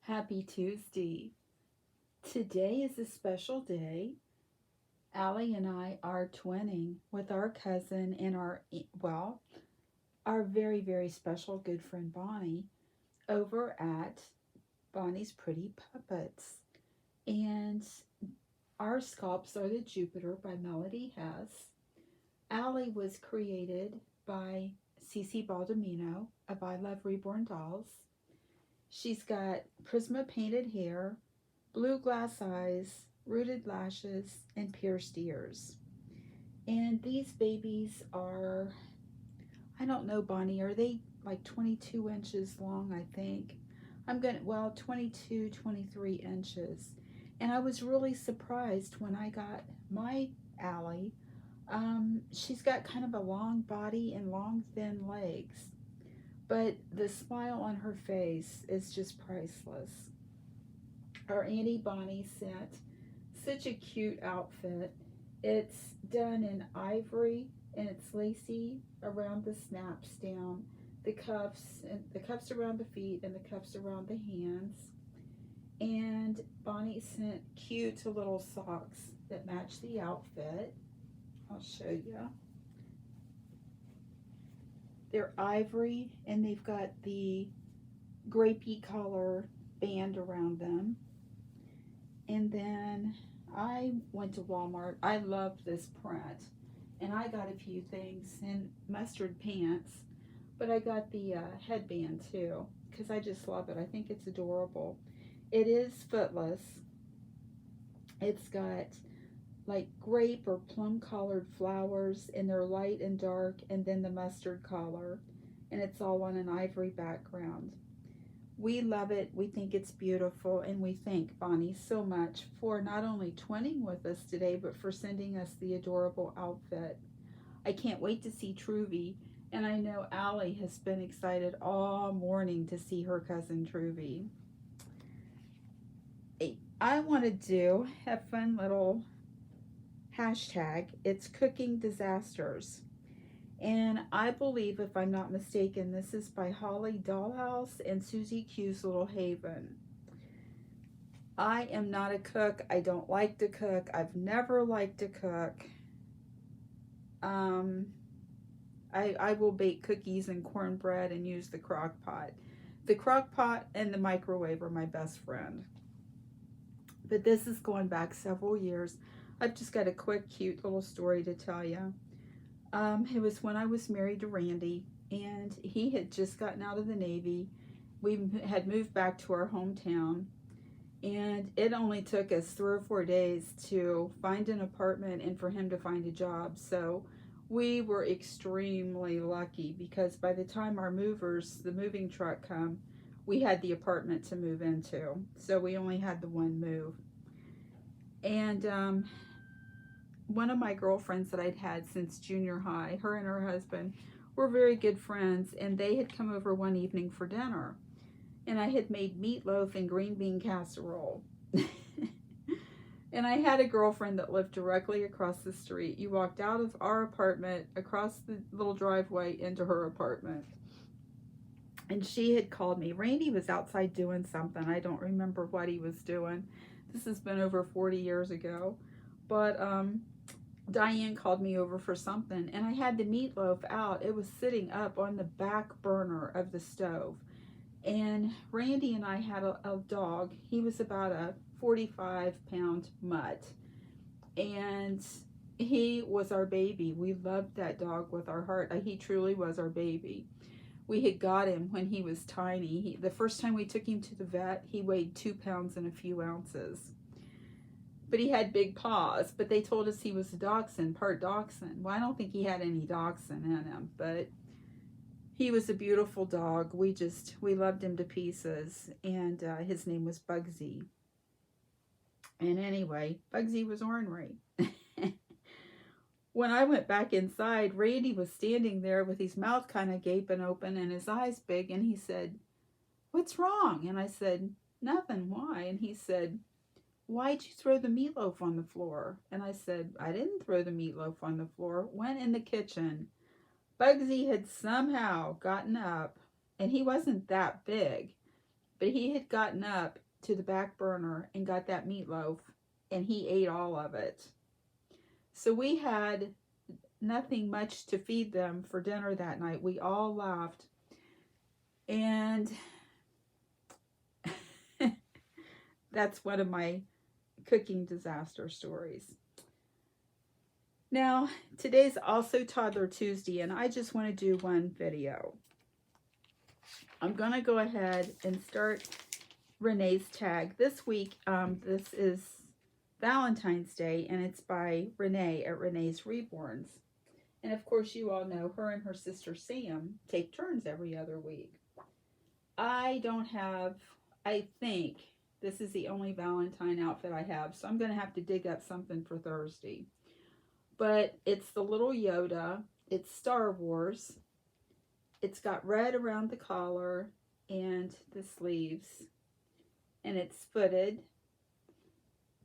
Happy Tuesday. Today is a special day. Allie and I are twinning with our cousin and our very, very special good friend Bonnie over at Bonnie's Pretty Puppets. And our sculpts are the Jupiter by Melody Hess. Allie was created by Cece Baldamino of I Love Reborn Dolls. She's got Prisma painted hair, blue glass eyes, rooted lashes, and pierced ears. And these babies are, I don't know, Bonnie, are they like 22 inches long, I think? 22, 23 inches. And I was really surprised when I got my Allie. She's got kind of a long body and long, thin legs. But the smile on her face is just priceless. Our Auntie Bonnie sent such a cute outfit. It's done in ivory and it's lacy around the snaps down, the cuffs around the feet and the cuffs around the hands. And Bonnie sent cute little socks that match the outfit. I'll show you. They're ivory and they've got the grapey color band around them. And then I went to Walmart. I love this print. And I got a few things in mustard pants. But I got the headband too. Because I just love it. I think it's adorable. It is footless. It's got like grape or plum colored flowers. And they're light and dark. And then the mustard color. And it's all on an ivory background. We love it. We think it's beautiful. And we thank Bonnie so much for not only twinning with us today, but for sending us the adorable outfit. I can't wait to see Truvy. And I know Allie has been excited all morning to see her cousin Truvy. I want to do a fun little hashtag. It's cooking disasters. And I believe, if I'm not mistaken, this is by Holly Dollhouse and Susie Q's Little Haven. I am not a cook. I don't like to cook. I've never liked to cook. Um, I will bake cookies and cornbread and use the crock pot. The crock pot and the microwave are my best friend. But this is going back several years. I've just got a quick, cute little story to tell you. It was when I was married to Randy, and he had just gotten out of the Navy. We had moved back to our hometown, and it only took us 3 or 4 days to find an apartment and for him to find a job. So we were extremely lucky because by the time the moving truck come, we had the apartment to move into. So we only had the one move. And one of my girlfriends that I'd had since junior high, her and her husband were very good friends, and they had come over one evening for dinner. And I had made meatloaf and green bean casserole. And I had a girlfriend that lived directly across the street. You walked out of our apartment, across the little driveway into her apartment. And she had called me. Randy was outside doing something. I don't remember what he was doing. This has been over 40 years ago. But Diane called me over for something, and I had the meatloaf out. It was sitting up on the back burner of the stove. And Randy and I had a dog. He was about a 45-pound mutt. And he was our baby. We loved that dog with our heart. He truly was our baby. We had got him when he was tiny. The first time we took him to the vet, he weighed 2 pounds and a few ounces. But he had big paws, but they told us he was a dachshund, part dachshund. Well, I don't think he had any dachshund in him, but he was a beautiful dog. We loved him to pieces, and his name was Bugsy. And anyway, Bugsy was ornery. When I went back inside, Randy was standing there with his mouth kind of gaping open and his eyes big, and he said, "What's wrong?" And I said, "Nothing, why?" And he said, "Why'd you throw the meatloaf on the floor?" And I said, "I didn't throw the meatloaf on the floor. Went in the kitchen." Bugsy had somehow gotten up, and he wasn't that big, But he had gotten up to the back burner and got that meatloaf, and he ate all of it. So we had nothing much to feed them for dinner that night. We all laughed. And that's one of my cooking disaster stories. Now, today's also Toddler Tuesday, and I just want to do one video. I'm going to go ahead and start Renee's tag. This week, this is Valentine's Day, and it's by Renee at Renee's Reborns. And of course, you all know her and her sister Sam take turns every other week. I think this is the only Valentine outfit I have, so I'm going to have to dig up something for Thursday. But it's the little Yoda. It's Star Wars. It's got red around the collar and the sleeves. And it's footed.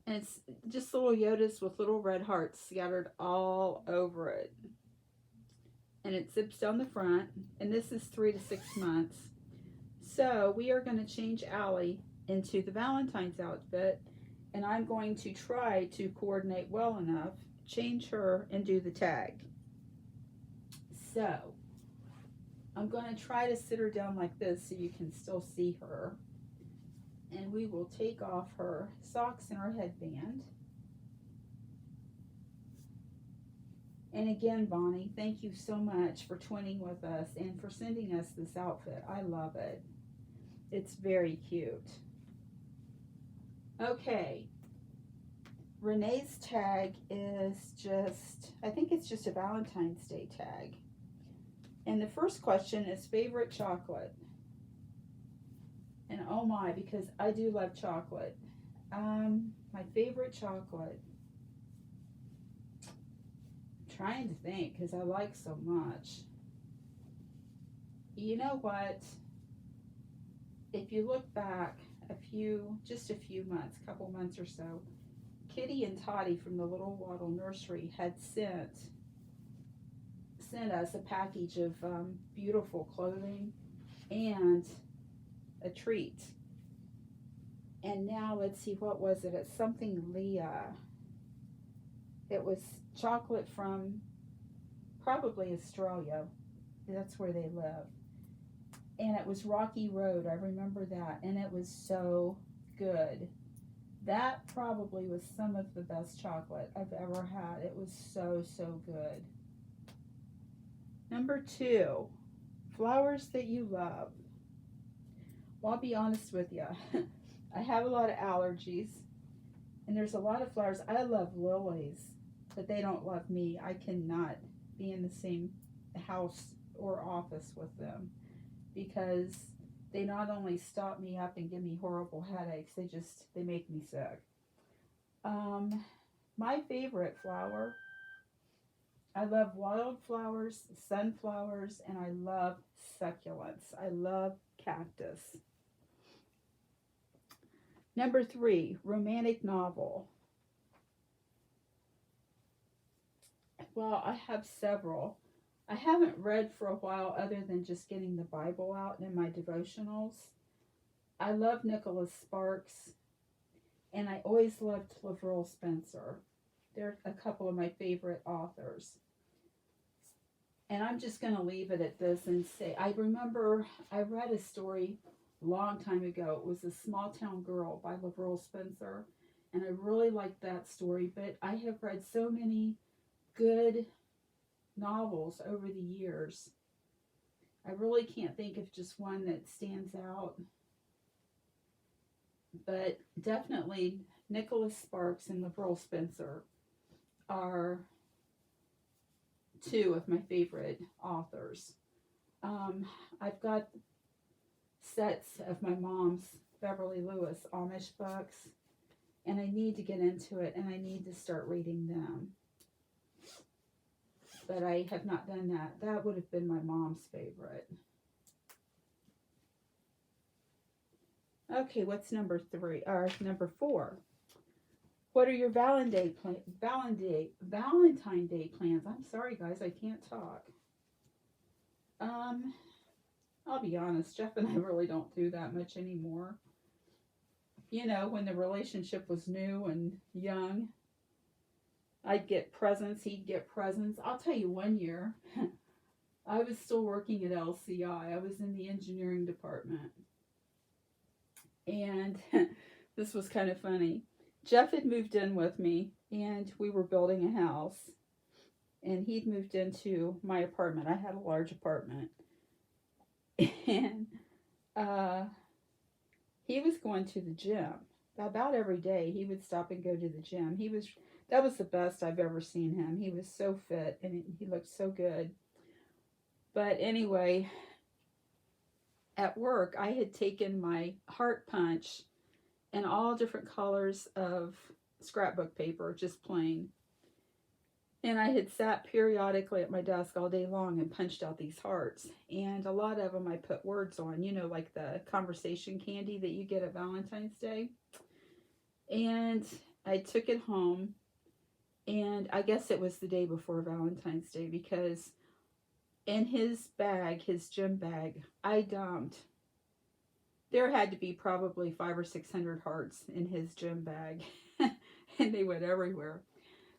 And it's just little Yodas with little red hearts scattered all over it. And it zips down the front. And this is 3 to 6 months. So we are going to change Allie into the Valentine's outfit. And I'm going to try to coordinate well enough, change her, and do the tag. So I'm going to try to sit her down like this so you can still see her. And we will take off her socks and her headband. And again, Bonnie, thank you so much for twinning with us and for sending us this outfit. I love it. It's very cute. Okay. Renee's tag is just, I think it's just a Valentine's Day tag. And the first question is favorite chocolate. And oh my, because I do love chocolate. My favorite chocolate. I'm trying to think because I like so much. You know what? If you look back just a few months, couple months or so, Kitty and Toddy from the Little Waddle Nursery had sent us a package of beautiful clothing and a treat. And now let's see, what was it? It's something Leah. It was chocolate from probably Australia. That's where they live. And it was Rocky Road. I remember that. And it was so good. That probably was some of the best chocolate I've ever had. It was so, so good. Number 2, flowers that you love. Well, I'll be honest with you. I have a lot of allergies. And there's a lot of flowers. I love lilies, but they don't love me. I cannot be in the same house or office with them because they not only stop me up and give me horrible headaches, they make me sick. My favorite flower, I love wildflowers, sunflowers, and I love succulents. I love cactus. Number 3, romantic novel. Well, I have several. I haven't read for a while other than just getting the Bible out in my devotionals. I love Nicholas Sparks, and I always loved Lavril Spencer. They're a couple of my favorite authors. And I'm just going to leave it at this and say, I remember I read a story a long time ago. It was A Small Town Girl by Lavril Spencer, and I really liked that story, but I have read so many good novels over the years. I really can't think of just one that stands out, but definitely Nicholas Sparks and Lavril Spencer are 2 of my favorite authors. I've got sets of my mom's Beverly Lewis Amish books, and I need to get into it, and I need to start reading them. But I have not done that. That would have been my mom's favorite. Okay, what's number 3? Or number 4? What are your Valentine Day plans? I'm sorry, guys, I can't talk. I'll be honest, Jeff and I really don't do that much anymore. You know, when the relationship was new and young, I'd get presents, he'd get presents. I'll tell you, one year, I was still working at LCI. I was in the engineering department. And this was kind of funny. Jeff had moved in with me, and we were building a house. And he'd moved into my apartment. I had a large apartment. And uh, he was going to the gym. About every day, he would stop and go to the gym. That was the best I've ever seen him. He was so fit, and he looked so good. But anyway, at work, I had taken my heart punch and all different colors of scrapbook paper, just plain. And I had sat periodically at my desk all day long and punched out these hearts. And a lot of them I put words on, you know, like the conversation candy that you get at Valentine's Day. And I took it home. And I guess it was the day before Valentine's Day, because in his bag, his gym bag, I dumped. There had to be probably 500 or 600 hearts in his gym bag, and they went everywhere.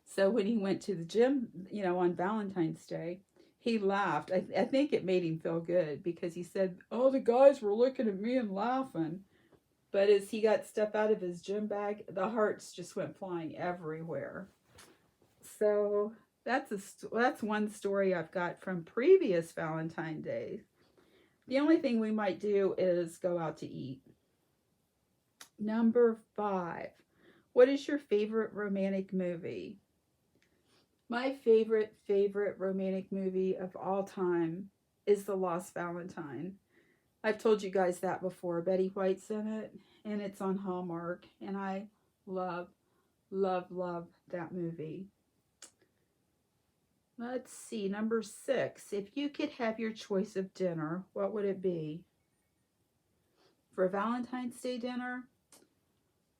So when he went to the gym, you know, on Valentine's Day, he laughed. I think it made him feel good, because he said, "Oh, the guys were looking at me and laughing." But as he got stuff out of his gym bag, the hearts just went flying everywhere. So that's one story I've got from previous Valentine days. The only thing we might do is go out to eat. Number 5. What is your favorite romantic movie? My favorite romantic movie of all time is The Lost Valentine. I've told you guys that before. Betty White's in it, and it's on Hallmark, and I love, love that movie. Let's see, number 6. If you could have your choice of dinner, what would it be? For Valentine's Day dinner,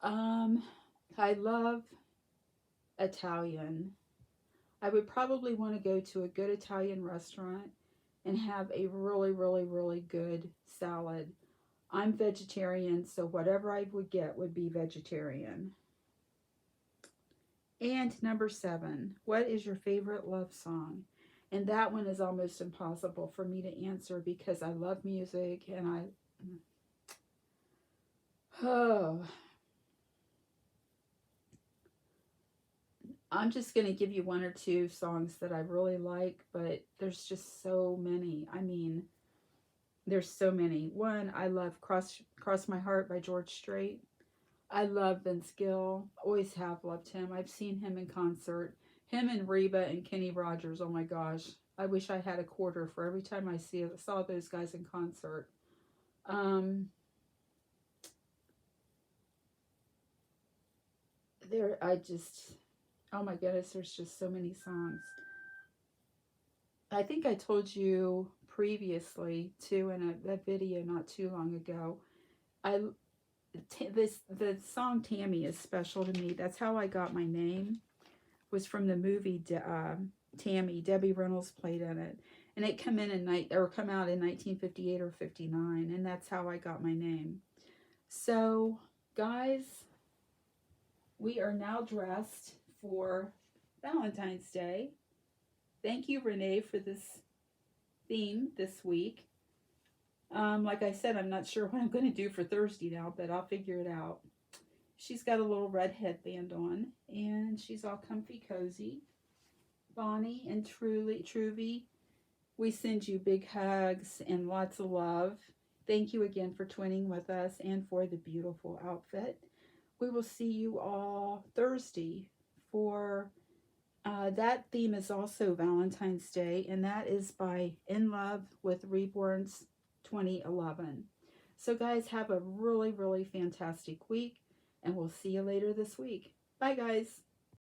I love Italian. I would probably want to go to a good Italian restaurant and have a really good salad. I'm vegetarian, so whatever I would get would be vegetarian. And number 7, what is your favorite love song? And that one is almost impossible for me to answer, because I love music, and oh, I'm just going to give you one or two songs that I really like, but there's just so many. I mean, there's so many. One, I love Cross My Heart by George Strait. I love Vince Gill. Always have loved him. I've seen him in concert. Him and Reba and Kenny Rogers. Oh my gosh. I wish I had a quarter for every time I saw those guys in concert. Oh my goodness, there's just so many songs. I think I told you previously too in a video not too long ago. I the song Tammy is special to me. That's how I got my name. Was from the movie Tammy. Debbie Reynolds played in it, and it come out in 1958 or 59, and that's how I got my name. So, guys, we are now dressed for Valentine's Day. Thank you, Renee, for this theme this week. Like I said, I'm not sure what I'm going to do for Thursday now, but I'll figure it out. She's got a little red headband on, and she's all comfy cozy. Bonnie and Truvy, we send you big hugs and lots of love. Thank you again for twinning with us and for the beautiful outfit. We will see you all Thursday for that theme is also Valentine's Day, and that is by In Love with Reborns 2011. So guys, have a really fantastic week, and we'll see you later this week. Bye guys.